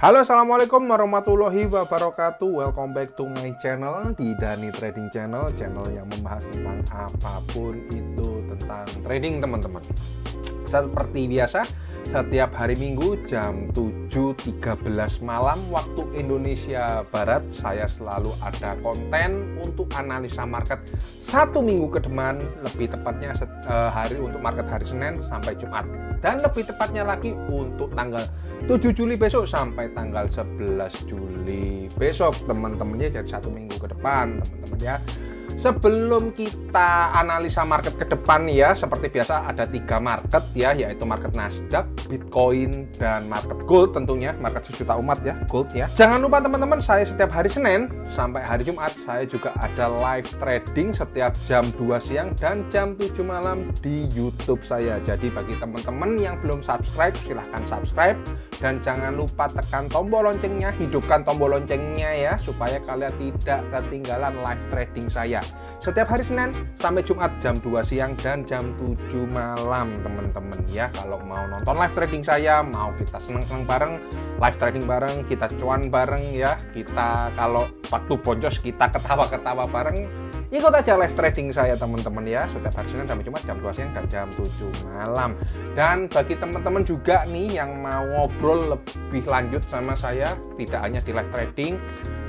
Halo, assalamualaikum warahmatullahi wabarakatuh. Welcome back to my channel di Dani Trading Channel, channel yang membahas tentang apapun itu tentang trading, teman-teman. Seperti biasa, setiap hari Minggu jam 7.13 malam waktu Indonesia Barat, saya selalu ada konten untuk analisa market satu minggu ke depan, lebih tepatnya hari untuk market hari Senin sampai Jumat, dan lebih tepatnya lagi untuk tanggal 7 Juli besok sampai tanggal 11 Juli besok, teman-temannya. Jadi satu minggu ke depan, teman-teman ya. Sebelum kita analisa market ke depan ya, seperti biasa ada 3 market ya, yaitu market Nasdaq, Bitcoin, dan market gold tentunya, market sejuta umat ya, gold ya. Jangan lupa teman-teman, saya setiap hari Senin sampai hari Jumat saya juga ada live trading setiap jam 2 siang dan jam 7 malam di YouTube saya. Jadi bagi teman-teman yang belum subscribe, silahkan subscribe, dan jangan lupa tekan tombol loncengnya, hidupkan tombol loncengnya ya, supaya kalian tidak ketinggalan live trading saya setiap hari Senin sampai Jumat jam 2 siang dan jam 7 malam, teman-teman ya. Kalau mau nonton live trading saya, mau kita seneng-seneng bareng, live trading bareng, kita cuan bareng ya, kita kalau waktu boncos kita ketawa-ketawa bareng, ikut aja live trading saya, teman-teman ya, setiap hari Senin sampai Jumat jam 2 siang dan jam 7 malam. Dan bagi teman-teman juga nih yang mau ngobrol lebih lanjut sama saya, tidak hanya di live trading,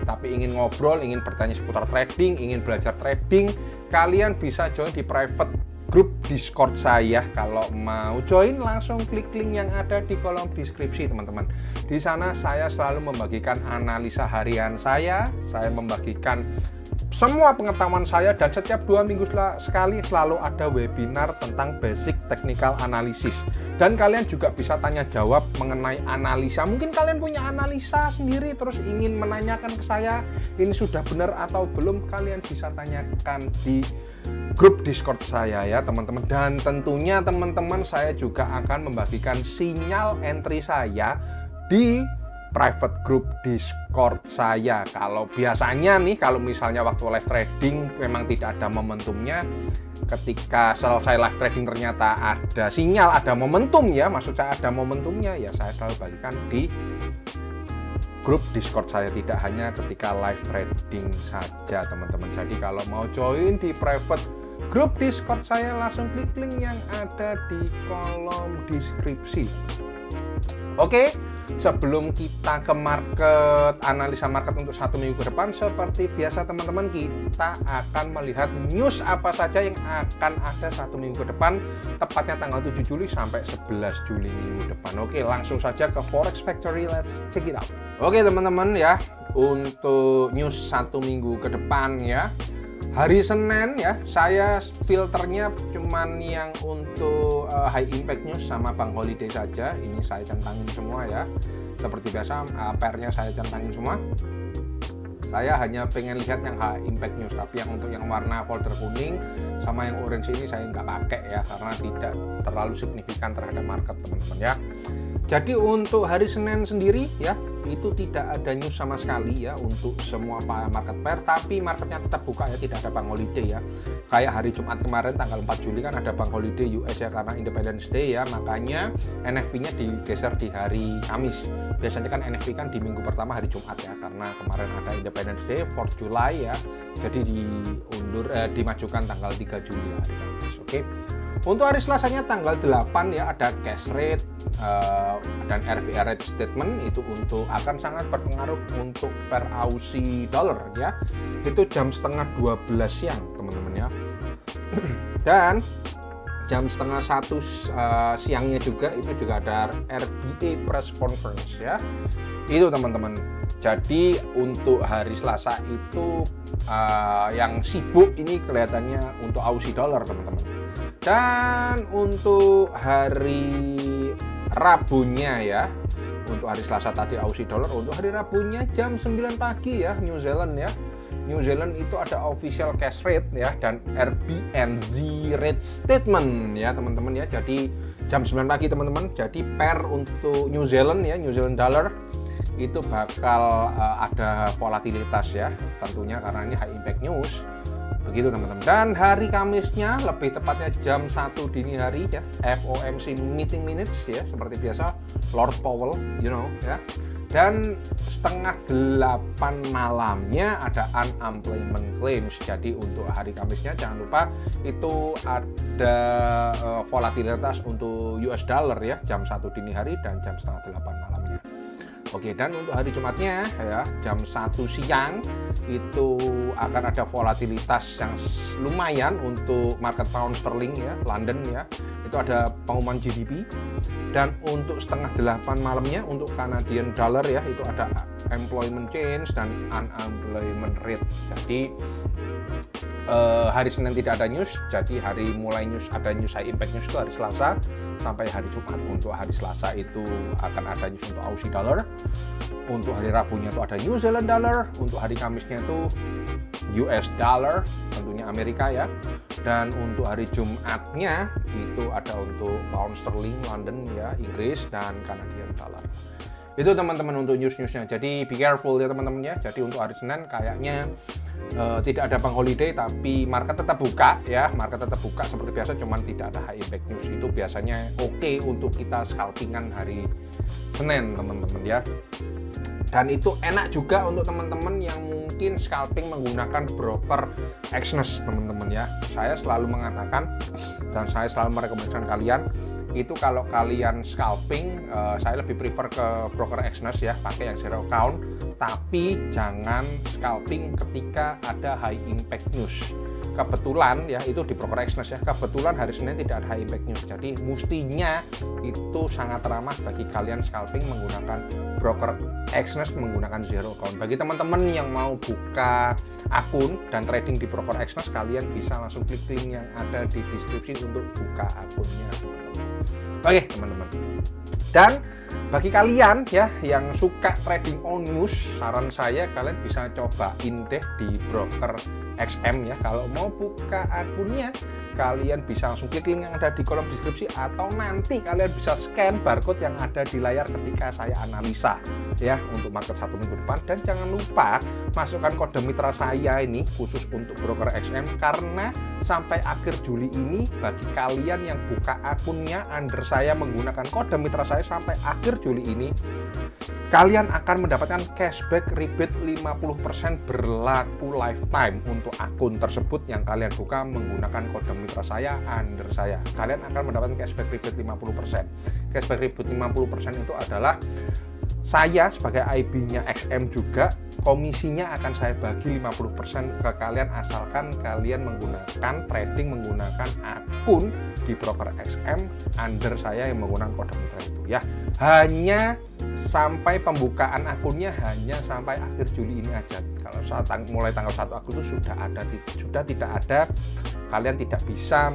tapi ingin ngobrol, ingin bertanya seputar trading, ingin belajar trading, kalian bisa join di private grup Discord saya. Kalau mau join, langsung klik link yang ada di kolom deskripsi, teman-teman. Di sana saya selalu membagikan analisa harian saya membagikan semua pengetahuan saya, dan setiap 2 minggu sekali selalu ada webinar tentang basic technical analysis. Dan kalian juga bisa tanya jawab mengenai analisa. Mungkin kalian punya analisa sendiri terus ingin menanyakan ke saya, ini sudah benar atau belum, kalian bisa tanyakan di grup Discord saya ya, teman-teman. Dan tentunya teman-teman, saya juga akan membagikan sinyal entry saya di private group Discord saya. Kalau biasanya nih, kalau misalnya waktu live trading memang tidak ada momentumnya, ketika selesai live trading ternyata ada sinyal, ada momentum ya, maksud saya ada momentumnya ya, saya selalu bagikan di grup Discord saya, tidak hanya ketika live trading saja, teman-teman. Jadi kalau mau join di private grup Discord saya, langsung klik link yang ada di kolom deskripsi. Oke, sebelum kita ke market, analisa market untuk satu minggu ke depan, seperti biasa teman-teman, kita akan melihat news apa saja yang akan ada satu minggu ke depan, tepatnya tanggal 7 Juli sampai 11 Juli minggu depan. Oke, langsung saja ke Forex Factory, let's check it out. Oke teman-teman ya, untuk news satu minggu ke depan ya, hari Senin ya, saya filternya cuman yang untuk high impact news sama bank holiday saja. Ini saya centangin semua ya, seperti biasa pairnya saya centangin semua. Saya hanya pengen lihat yang high impact news, tapi yang untuk yang warna folder kuning sama yang orange ini saya nggak pakai ya, karena tidak terlalu signifikan terhadap market, teman-teman ya. Jadi untuk hari Senin sendiri ya, itu tidak ada news sama sekali ya untuk semua market pair, tapi marketnya tetap buka ya, tidak ada bank holiday ya. Kayak hari Jumat kemarin tanggal 4 Juli kan ada bank holiday US ya, karena Independence Day ya, makanya NFP-nya digeser di hari Kamis. Biasanya kan NFP kan di minggu pertama hari Jumat ya, karena kemarin ada Independence Day 4 July ya, jadi diundur dimajukan tanggal 3 Juli hari Kamis. Oke. Untuk hari Selasanya tanggal 8 ya, ada cash rate dan RBA rate statement, itu untuk akan sangat berpengaruh untuk per Aussie dollar ya. Itu jam setengah 12 siang, teman-teman ya. Dan jam setengah 1 siangnya juga itu juga ada RBA press conference ya. Itu teman-teman. Jadi untuk hari Selasa itu yang sibuk ini kelihatannya untuk Aussie dollar, teman-teman. Dan untuk hari Rabunya ya, untuk hari Selasa tadi Aussie dollar, untuk hari Rabunya jam 9 pagi ya, New Zealand ya. New Zealand itu ada official cash rate ya, dan RBNZ rate statement ya, teman-teman ya. Jadi jam 9 pagi teman-teman. Jadi pair untuk New Zealand ya, New Zealand dollar itu bakal ada volatilitas ya, tentunya karena ini high impact news. Begitu teman-teman. Dan hari Kamisnya, lebih tepatnya jam 1 dini hari ya, FOMC meeting minutes ya, seperti biasa Lord Powell, you know ya. Dan setengah 8 malamnya ada unemployment claims. Jadi untuk hari Kamisnya jangan lupa itu ada volatilitas untuk US dollar ya, jam 1 dini hari dan jam setengah 8 malamnya. Oke, dan untuk hari Jumatnya ya jam 1 siang itu akan ada volatilitas yang lumayan untuk market pound sterling ya, London ya. Itu ada pengumuman GDP. Dan untuk setengah 8 malamnya untuk Canadian dollar ya, itu ada employment change dan unemployment rate. Jadi hari Senin tidak ada news, jadi hari mulai news ada news high impact news itu hari Selasa sampai hari Jumat. Untuk hari Selasa itu akan ada news untuk Aussie dollar, untuk hari Rabunya itu ada New Zealand dollar, untuk hari Kamisnya itu US dollar, tentunya Amerika ya, dan untuk hari Jumatnya itu ada untuk pound sterling London ya, Inggris, dan Canadian dollar. Itu teman-teman untuk news-newsnya, jadi be careful ya teman-teman ya. Jadi untuk hari Senin kayaknya tidak ada bank holiday tapi market tetap buka ya, market tetap buka seperti biasa, cuman tidak ada high impact news. Itu biasanya oke untuk kita scalpingan hari Senin teman-teman ya. Dan itu enak juga untuk teman-teman yang mungkin scalping menggunakan broker Exness teman-teman ya. Saya selalu mengatakan dan saya selalu merekomendasikan kalian itu kalau kalian scalping, saya lebih prefer ke broker Exness ya, pakai yang zero account, tapi jangan scalping ketika ada high impact news. Kebetulan ya itu di broker Exness ya, kebetulan hari Senin tidak ada high impact news, jadi mustinya itu sangat ramah bagi kalian scalping menggunakan broker Exness menggunakan zero account. Bagi teman-teman yang mau buka akun dan trading di broker Exness, kalian bisa langsung klik link yang ada di deskripsi untuk buka akunnya teman-teman. Oke teman-teman, dan bagi kalian ya yang suka trading on news, saran saya kalian bisa cobain deh di broker XM ya. Kalau mau buka akunnya, kalian bisa langsung klik link yang ada di kolom deskripsi, atau nanti kalian bisa scan barcode yang ada di layar ketika saya analisa ya untuk market 1 minggu depan. Dan jangan lupa masukkan kode mitra saya ini khusus untuk broker XM, karena sampai akhir Juli ini bagi kalian yang buka akunnya under saya menggunakan kode mitra saya sampai akhir Juli ini, kalian akan mendapatkan cashback rebate 50% berlaku lifetime untuk akun tersebut yang kalian buka menggunakan kode mitra saya under saya. Kalian akan mendapatkan cashback rebate 50%. Cashback rebate 50% itu adalah saya sebagai IB-nya XM juga, komisinya akan saya bagi 50% ke kalian asalkan kalian menggunakan trading menggunakan akun di broker XM under saya yang menggunakan kode mitra itu ya. Hanya sampai pembukaan akunnya hanya sampai akhir Juli ini aja. Kalau mulai tanggal 1 Agustus sudah tidak ada, kalian tidak bisa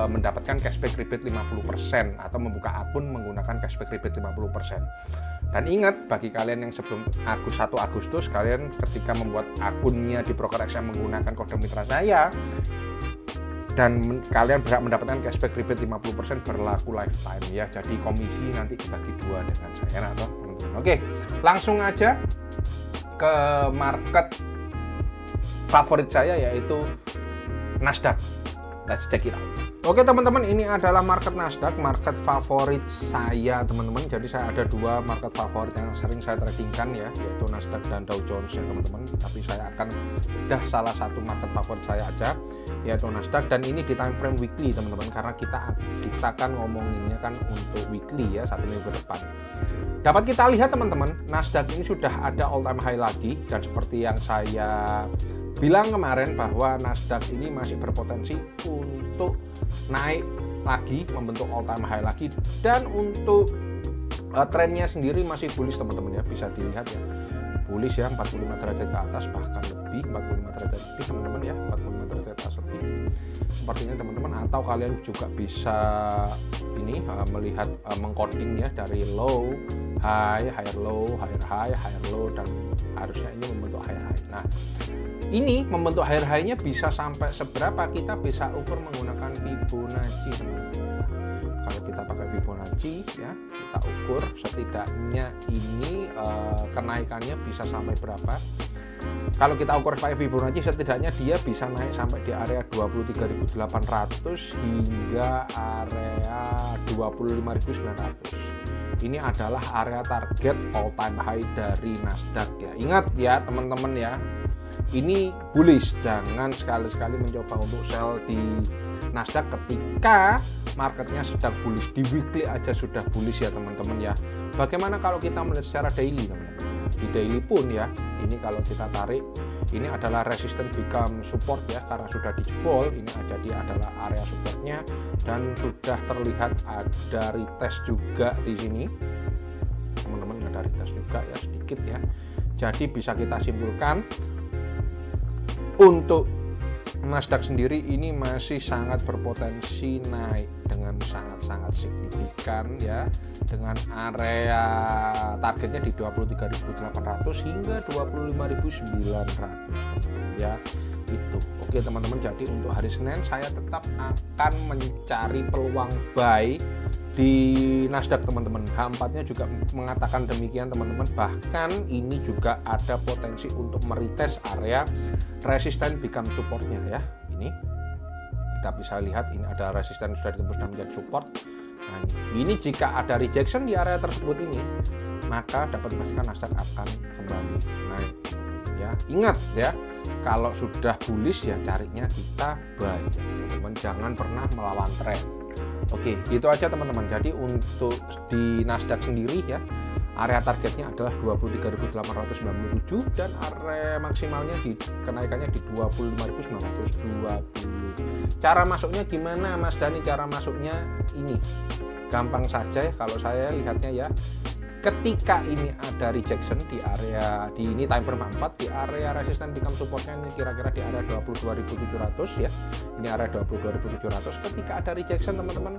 mendapatkan cashback rebate 50% atau membuka akun menggunakan cashback rebate 50%. Dan ingat, bagi kalian yang sebelum 1 Agustus, kalian ketika membuat akunnya di broker XM menggunakan kode mitra saya, dan kalian berhak mendapatkan cashback rebate 50% berlaku lifetime ya. Jadi komisi nanti dibagi 2 dengan saya. Enak toh teman-teman. Oke, langsung aja ke market favorit saya yaitu Nasdaq. Let's check it out. Oke teman-teman, ini adalah market Nasdaq, market favorit saya teman-teman. Jadi saya ada 2 market favorit yang sering saya tradingkan ya, yaitu Nasdaq dan Dow Jones ya teman-teman. Tapi saya akan bedah salah satu market favorit saya aja, yaitu Nasdaq. Dan ini di time frame weekly teman-teman, karena kita kan ngomonginnya kan untuk weekly ya, 1 minggu ke depan. Dapat kita lihat teman-teman, Nasdaq ini sudah ada all time high lagi, dan seperti yang saya bilang kemarin bahwa Nasdaq ini masih berpotensi untuk naik lagi, membentuk all time high lagi, dan untuk trennya sendiri masih bullish teman-teman ya, bisa dilihat ya, bullish ya, 45 derajat ke atas bahkan lebih, 45 derajat lebih teman-teman ya, 45 derajat ke atas lebih seperti ini teman-teman. Atau kalian juga bisa ini melihat mengcoding ya dari low high, higher low, higher high, higher low, dan harusnya ini membentuk higher high. Nah, ini membentuk higher high-nya bisa sampai seberapa, kita bisa ukur menggunakan Fibonacci teman-teman. Kalau kita pakai Fibonacci ya, kita ukur setidaknya ini kenaikannya bisa sampai berapa. Kalau kita ukur pakai Fibonacci, setidaknya dia bisa naik sampai di area 23.800 hingga area 25.900. ini adalah area target all time high dari Nasdaq ya. Ingat ya teman-teman ya, ini bullish, jangan sekali-sekali mencoba untuk sell di Nasdaq ketika marketnya sedang bullish. Di weekly aja sudah bullish ya teman-teman ya. Bagaimana kalau kita melihat secara daily teman-teman? Di daily pun ya, ini kalau kita tarik, ini adalah resistance become support ya, karena sudah dijebol. Ini jadi adalah area supportnya dan sudah terlihat ada retest juga di sini teman-teman, ada retest juga ya sedikit ya. Jadi bisa kita simpulkan untuk Nasdaq sendiri ini masih sangat berpotensi naik dengan sangat-sangat signifikan ya, dengan area targetnya di 23.800 hingga 25.900 ya itu. Oke teman-teman, jadi untuk hari Senin saya tetap akan mencari peluang buy di Nasdaq teman-teman. H4-nya juga mengatakan demikian teman-teman, bahkan ini juga ada potensi untuk meretest area resisten become supportnya ya. Ini kita bisa lihat ini ada resisten sudah ditembus dan menjadi support. Nah ini jika ada rejection di area tersebut ini, maka dapat dipastikan Nasdaq akan kembali naik ya. Ingat ya, kalau sudah bullish ya carinya kita buy teman-teman, jangan pernah melawan tren. Oke, gitu aja teman-teman. Jadi untuk di Nasdaq sendiri ya, area targetnya adalah 23.897 dan area maksimalnya di kenaikannya di 25.920. Cara masuknya gimana Mas Dani? Cara masuknya ini gampang saja ya, kalau saya lihatnya ya. Ketika ini ada rejection di area di ini time frame 4, di area resisten become supportnya ini kira-kira di area 22.700 ya. Ini area 22.700. Ketika ada rejection teman-teman,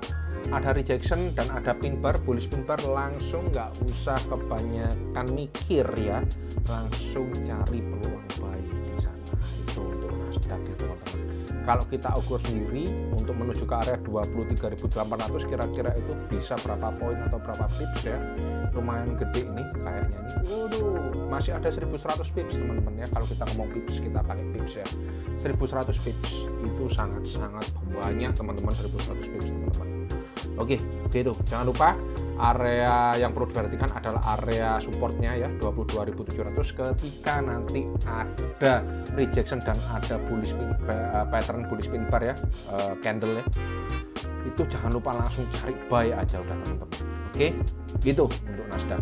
ada rejection dan ada pin bar, bullish pin bar, langsung nggak usah kebanyakan mikir ya, langsung cari peluang buy di sana. Itu untuk Nasdaq ya teman-teman. Kalau kita ukur sendiri untuk menuju ke area 23.800 kira-kira itu bisa berapa poin atau berapa pips ya. Lumayan gede ini kayaknya nih. Waduh, masih ada 1100 pips teman-teman ya. Kalau kita ngomong pips, kita pakai pips ya. 1100 pips itu sangat-sangat banyak teman-teman, 1100 pips teman-teman. Oke, gitu. Jangan lupa area yang perlu diperhatikan adalah area supportnya ya, 22.700. Ketika nanti ada rejection dan ada bullish pin, pattern bullish pin bar ya, candle ya, itu jangan lupa langsung cari buy aja udah teman-teman. Oke, gitu untuk Nasdaq.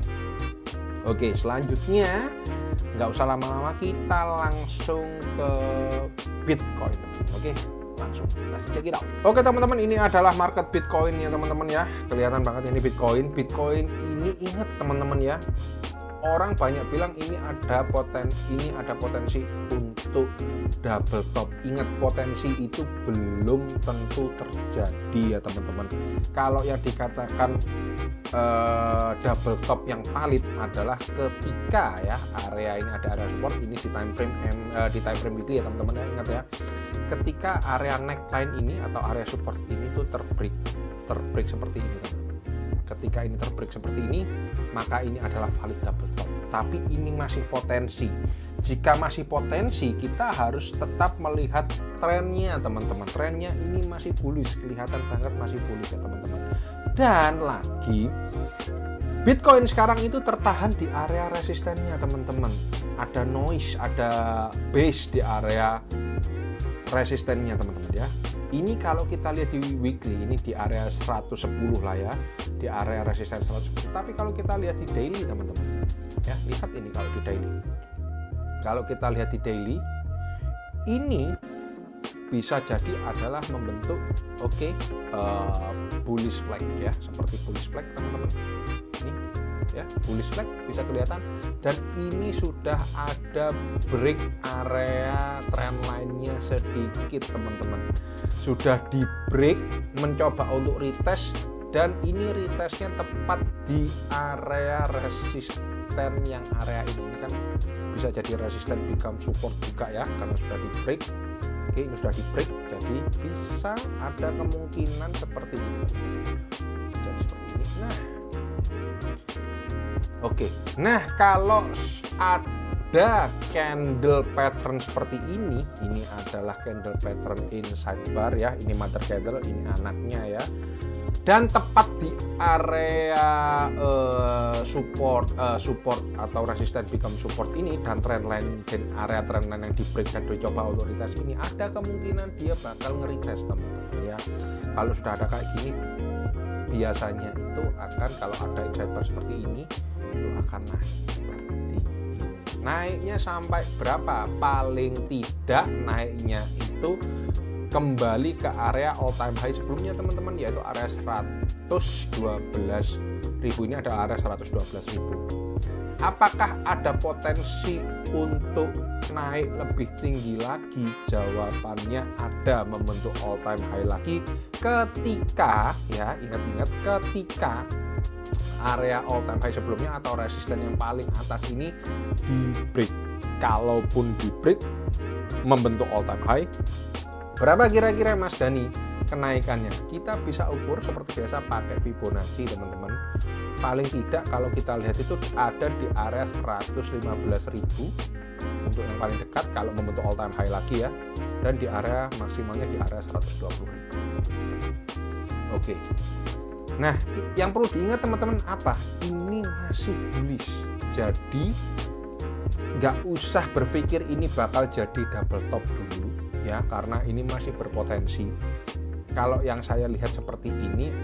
Oke, selanjutnya nggak usah lama-lama, kita langsung ke Bitcoin teman-teman. Oke, langsung kasih check it out. Oke teman-teman, ini adalah market Bitcoin ya teman-teman ya. Kelihatan banget ini Bitcoin. Bitcoin ini ingat teman-teman ya, orang banyak bilang ini ada potensi untuk double top. Ingat, potensi itu belum tentu terjadi ya teman-teman. Kalau yang dikatakan double top yang valid adalah ketika ya area ini ada area support ini di time frame weekly ya teman-teman ya. Ingat ya, ketika area neckline ini atau area support ini tuh terbreak seperti ini teman-teman. Ketika ini terbreak seperti ini, maka ini adalah valid double top. Tapi ini masih potensi. Jika masih potensi, kita harus tetap melihat trennya teman-teman. Trennya ini masih bullish, kelihatan banget masih bullish ya teman-teman. Dan lagi, Bitcoin sekarang itu tertahan di area resistennya teman-teman. Ada noise, ada base di area resistennya teman-teman ya. Ini kalau kita lihat di weekly ini di area 110 lah ya, di area resisten 110. Tapi kalau kita lihat di daily teman-teman ya, lihat ini kalau di daily. Kalau kita lihat di daily, ini bisa jadi adalah membentuk bullish flag ya, seperti bullish flag teman-teman. Ini ya, bullish flag bisa kelihatan, dan ini sudah ada break area trendline-nya sedikit teman-teman. Sudah di break, mencoba untuk retest, dan ini retestnya tepat di area resisten yang area ini kan bisa jadi resisten become support juga ya, karena sudah di break. Oke, ini sudah di break, jadi bisa ada kemungkinan seperti ini. Jadi seperti ini. Nah, kalau ada candle pattern seperti ini adalah candle pattern inside bar ya. Ini mother candle, ini anaknya ya. dan tepat di area support atau resisten become support ini, dan trendline dan area trendline yang di break dan dicoba untuk retest ini, ada kemungkinan dia bakal nge-retest teman-teman ya. Kalau sudah ada kayak gini, biasanya itu akan, kalau ada inside bar seperti ini, itu akan naik seperti ini. Naiknya sampai berapa? Paling tidak naiknya itu kembali ke area all time high sebelumnya teman-teman, yaitu area 112.000. Ini adalah area 112.000. Apakah ada potensi untuk naik lebih tinggi lagi? Jawabannya ada, membentuk all time high lagi ketika, ya ingat-ingat, ketika area all time high sebelumnya atau resisten yang paling atas ini di break. Kalaupun di break membentuk all time high, berapa kira-kira Mas Dani kenaikannya? Kita bisa ukur seperti biasa pakai Fibonacci teman-teman. Paling tidak kalau kita lihat itu ada di area 115.000 untuk yang paling dekat kalau membentuk all time high lagi ya, dan di area maksimalnya di area 120.000. Oke. Nah, yang perlu diingat teman-teman apa? Ini masih bullish. Jadi nggak usah berpikir ini bakal jadi double top dulu ya, karena ini masih berpotensi. Kalau yang saya lihat seperti ini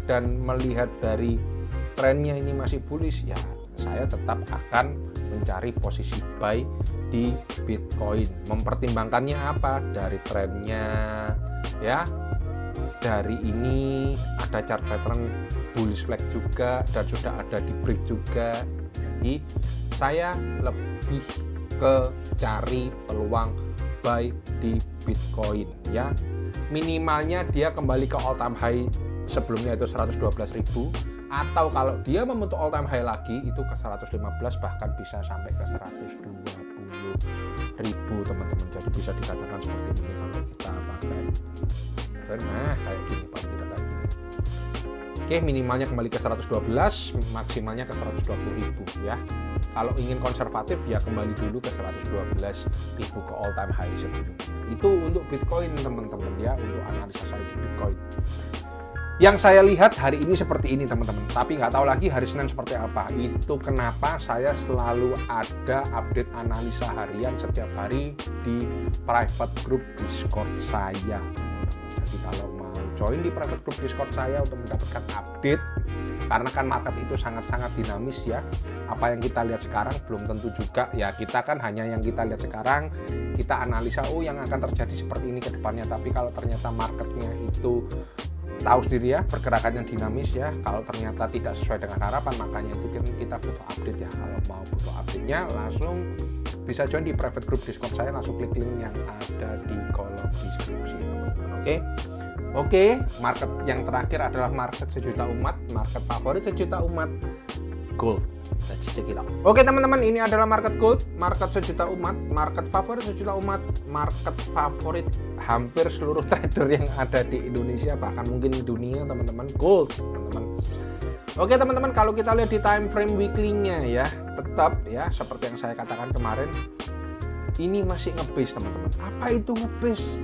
dan melihat dari trennya ini masih bullish ya, saya tetap akan mencari posisi buy di Bitcoin. Mempertimbangkannya apa? Dari trennya ya, dari ini ada chart pattern bullish flag juga dan sudah ada di break juga. Jadi saya lebih ke cari peluang buy di Bitcoin ya. Minimalnya dia kembali ke all time high sebelumnya itu 112.000, atau kalau dia membentuk all time high lagi itu ke 115, bahkan bisa sampai ke 120.000 teman-teman. Jadi bisa dikatakan seperti ini kalau kita pakai, nah kayak gini, paling tidak kayak gini. Oke, minimalnya kembali ke 112, maksimalnya ke 120.000 ya. Kalau ingin konservatif ya kembali dulu ke 112.000 ke all time high sebelumnya. Itu untuk Bitcoin teman-teman ya, untuk analisa saya di Bitcoin. Yang saya lihat hari ini seperti ini teman-teman, tapi nggak tahu lagi hari Senin seperti apa. Itu kenapa saya selalu ada update analisa harian setiap hari di private group Discord saya. Jadi kalau mau join di private group Discord saya untuk mendapatkan update, karena kan market itu sangat-sangat dinamis ya. Apa yang kita lihat sekarang belum tentu juga ya, kita kan hanya yang kita lihat sekarang, kita analisa yang akan terjadi seperti ini ke depannya. Tapi kalau ternyata marketnya itu tahu sendiri ya, pergerakan yang dinamis ya, kalau ternyata tidak sesuai dengan harapan, makanya itu kita butuh update ya. Kalau mau butuh update-nya langsung bisa join di private group Discord saya, langsung klik link yang ada di kolom deskripsi teman-teman. Oke, market yang terakhir adalah market sejuta umat, market favorit sejuta umat, gold. Let's check it out. Oke teman-teman, ini adalah market gold, market sejuta umat, market favorit sejuta umat, market favorit hampir seluruh trader yang ada di Indonesia, bahkan mungkin di dunia teman-teman, gold teman-teman. Oke teman-teman, kalau kita lihat di time frame weekly-nya ya, tetap ya seperti yang saya katakan kemarin, ini masih nge-base teman-teman. Apa itu nge-base?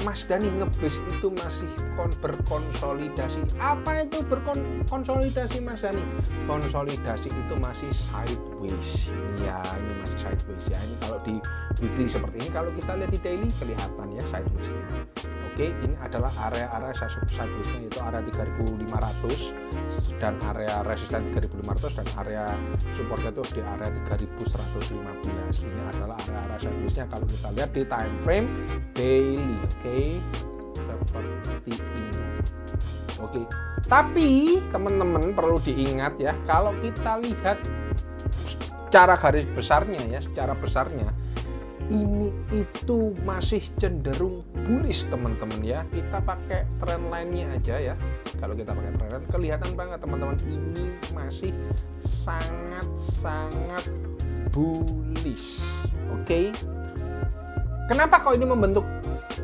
Mas Dani, nge-base itu masih berkonsolidasi. Apa itu berkonsolidasi Mas Dani? Konsolidasi itu masih sideways. Ini masih sideways ya. Ini kalau di weekly seperti ini, kalau kita lihat di daily kelihatan ya sideways-nya. Oke, ini adalah area-area sideways-nya, yaitu area 3.500 dan area resisten 3.500 dan area supportnya itu di area 3.115. Ini adalah area-area sideways-nya kalau kita lihat di time frame daily. Oke, seperti ini. Oke, tapi teman-teman perlu diingat ya, kalau kita lihat secara garis besarnya ya, secara besarnya ini itu masih cenderung bullish teman-teman ya. Kita pakai trend line-nya aja ya. Kalau kita pakai trend line kelihatan banget teman-teman, ini masih sangat-sangat bullish. Oke. Kenapa kok ini membentuk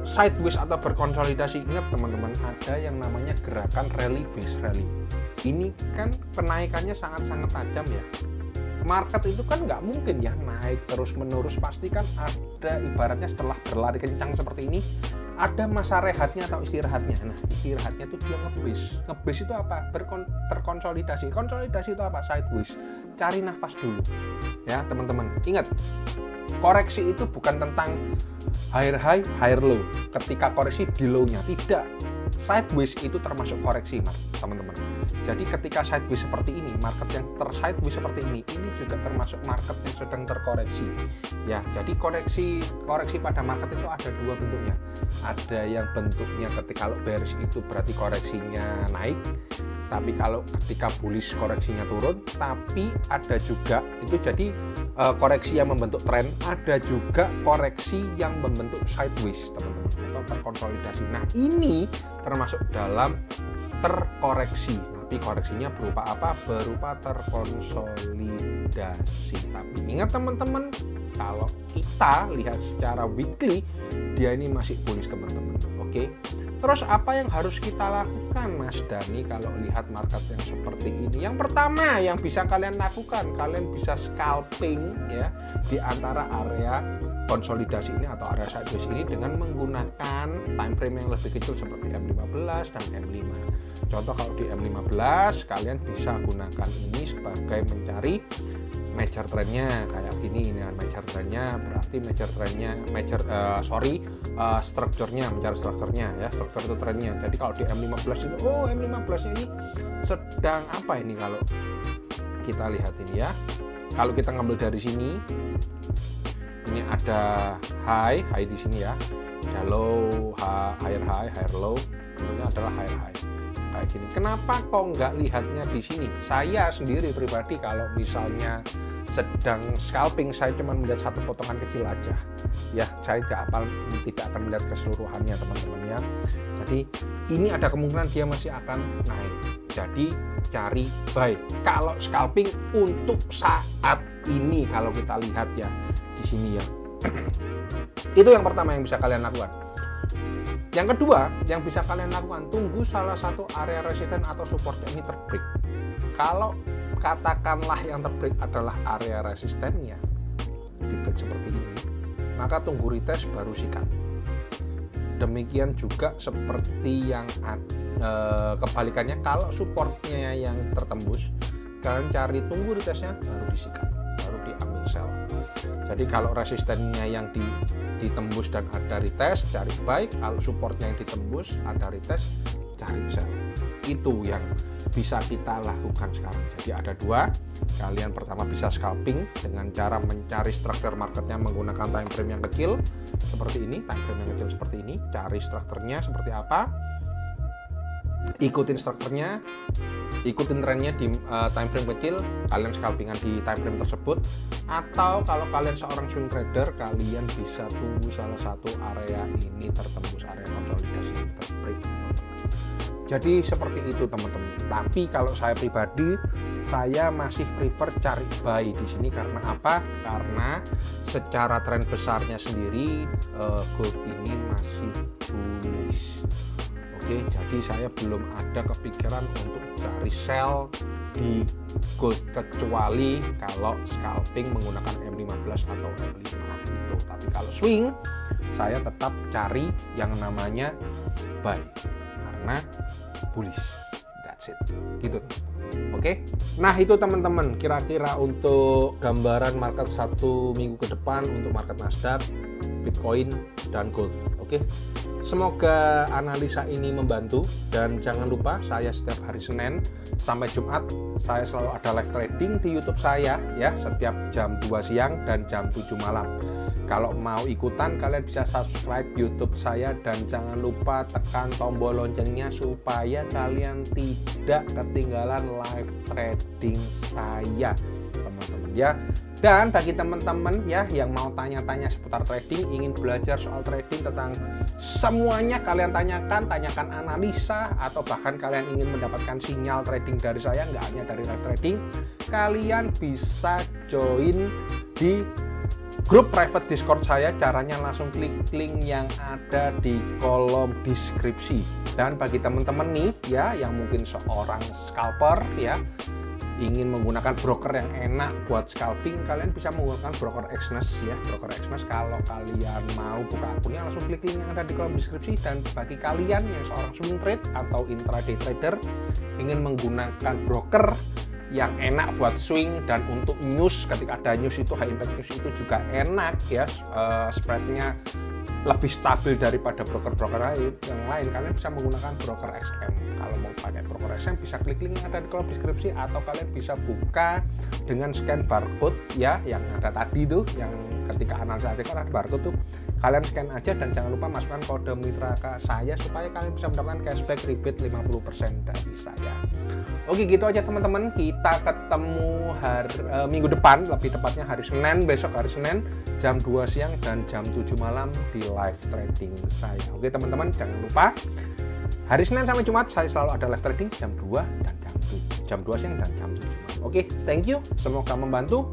sideways atau berkonsolidasi? Ingat teman-teman, ada yang namanya gerakan rally base rally. Ini kan penaikannya sangat-sangat tajam ya. Market itu kan nggak mungkin ya naik terus menerus, pasti kan ada ibaratnya setelah berlari kencang seperti ini ada masa rehatnya atau istirahatnya. Nah, istirahatnya itu dia ngebase. Ngebase itu apa? Terkonsolidasi. Konsolidasi itu apa? Sideways. Cari nafas dulu. Ya, teman-teman. Ingat, koreksi itu bukan tentang higher high, higher low. Ketika koreksi di low-nya, tidak. Sideways itu termasuk koreksi, teman-teman. Jadi ketika sideways seperti ini, market yang sideways seperti ini juga termasuk market yang sedang terkoreksi. Ya, jadi koreksi pada market itu ada dua bentuknya. Ada yang bentuknya ketika kalau bearish itu berarti koreksinya naik. Tapi kalau ketika bullish koreksinya turun, tapi ada juga itu jadi koreksi yang membentuk tren, ada juga koreksi yang membentuk sideways, teman-teman, atau terkonsolidasi. Nah, ini termasuk dalam terkoreksi, tapi koreksinya berupa apa? Berupa terkonsolidasi. Tapi ingat teman-teman, kalau kita lihat secara weekly, dia ini masih bullish, teman-teman. Oke. Terus apa yang harus kita lakukan, Mas Dani, kalau lihat market yang seperti ini? Yang pertama yang bisa kalian lakukan, kalian bisa scalping ya di antara area konsolidasi ini atau area sideways ini dengan menggunakan time frame yang lebih kecil seperti M15 dan M5. Contoh kalau di M15 kalian bisa gunakan ini sebagai mencari major trendnya kayak gini. Ini major trendnya berarti strukturnya, mencari strukturnya ya, struktur itu trendnya. Jadi kalau di M15 ini, M15 ini sedang apa ini? Kalau kita lihat ini ya, kalau kita ngambil dari sini, ini ada high di sini ya, ada low, higher high, higher low, tentunya adalah higher high kayak gini. Kenapa kok nggak lihatnya di sini? Saya sendiri pribadi kalau misalnya sedang scalping, saya cuma melihat satu potongan kecil aja ya, saya tidak akan melihat keseluruhannya, teman-teman ya. Jadi ini ada kemungkinan dia masih akan naik, jadi cari buy kalau scalping untuk saat ini. Kalau kita lihat ya di sini ya, itu yang pertama yang bisa kalian lakukan. Yang kedua yang bisa kalian lakukan, tunggu salah satu area resisten atau support ini terbreak. Kalau katakanlah yang terbreak adalah area resistennya di break seperti ini, maka tunggu retest baru sikat. Demikian juga seperti yang kebalikannya, kalau supportnya yang tertembus, kalian cari tunggu retestnya baru disikat, baru diambil sell. Jadi kalau resistennya yang ditembus dan ada retest, cari buy. Kalau supportnya yang ditembus ada retest, cari sell. Itu yang bisa kita lakukan sekarang. Jadi ada dua, kalian pertama bisa scalping dengan cara mencari struktur marketnya menggunakan time frame yang kecil seperti ini, time frame yang kecil seperti ini, cari strukturnya seperti apa, ikutin strukturnya, ikutin trennya di time frame kecil, kalian scalpingan di time frame tersebut. Atau kalau kalian seorang swing trader, kalian bisa tunggu salah satu area ini tertembus, area konsolidasi terbreak. Jadi seperti itu, teman-teman. Tapi kalau saya pribadi, saya masih prefer cari buy di sini. Karena apa? Karena secara tren besarnya sendiri gold ini masih bullish. Oke, jadi saya belum ada kepikiran untuk cari sell di gold kecuali kalau scalping menggunakan M15 atau M5 itu. Tapi kalau swing, saya tetap cari yang namanya buy karena bullish. That's it. Gitu. Oke. Nah, itu teman-teman kira-kira untuk gambaran market 1 minggu ke depan untuk market Nasdaq, Bitcoin, dan gold. Oke. Semoga analisa ini membantu, dan jangan lupa saya setiap hari Senin sampai Jumat saya selalu ada live trading di YouTube saya ya, setiap jam 2 siang dan jam 7 malam. Kalau mau ikutan, kalian bisa subscribe YouTube saya dan jangan lupa tekan tombol loncengnya supaya kalian tidak ketinggalan live trading saya, teman-teman ya. Dan bagi teman-teman ya yang mau tanya-tanya seputar trading, ingin belajar soal trading tentang semuanya, kalian tanyakan analisa, atau bahkan kalian ingin mendapatkan sinyal trading dari saya, nggak hanya dari live trading, kalian bisa join di grup private Discord saya. Caranya langsung klik link yang ada di kolom deskripsi. Dan bagi teman-teman nih ya yang mungkin seorang scalper ya, ingin menggunakan broker yang enak buat scalping, kalian bisa menggunakan broker Exness ya. Broker Exness, kalau kalian mau buka akunnya langsung klik link yang ada di kolom deskripsi. Dan bagi kalian yang seorang swing trade atau intraday trader ingin menggunakan broker yang enak buat swing dan untuk news, ketika ada news itu high impact news itu juga enak ya, spreadnya lebih stabil daripada broker-broker yang lain, kalian bisa menggunakan broker XM. Kalau mau pakai broker XM bisa klik link yang ada di kolom deskripsi, atau kalian bisa buka dengan scan barcode ya, yang ada tadi tuh, yang ketika analisa kan ada barcode tuh, kalian scan aja dan jangan lupa masukkan kode mitra ke saya supaya kalian bisa mendapatkan cashback rebate 50% dari saya. Oke, gitu aja teman-teman, kita ketemu minggu depan, lebih tepatnya hari Senin, besok hari Senin jam 2 siang dan jam 7 malam di live trading saya. Oke teman-teman, jangan lupa hari Senin sampai Jumat saya selalu ada live trading jam 2 dan jam 2 siang dan jam 7 malam. Oke, thank you, semoga membantu.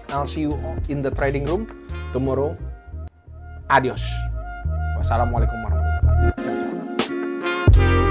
I'll see you in the trading room tomorrow. Adios. Wassalamualaikum warahmatullahi wabarakatuh. Ciao, ciao.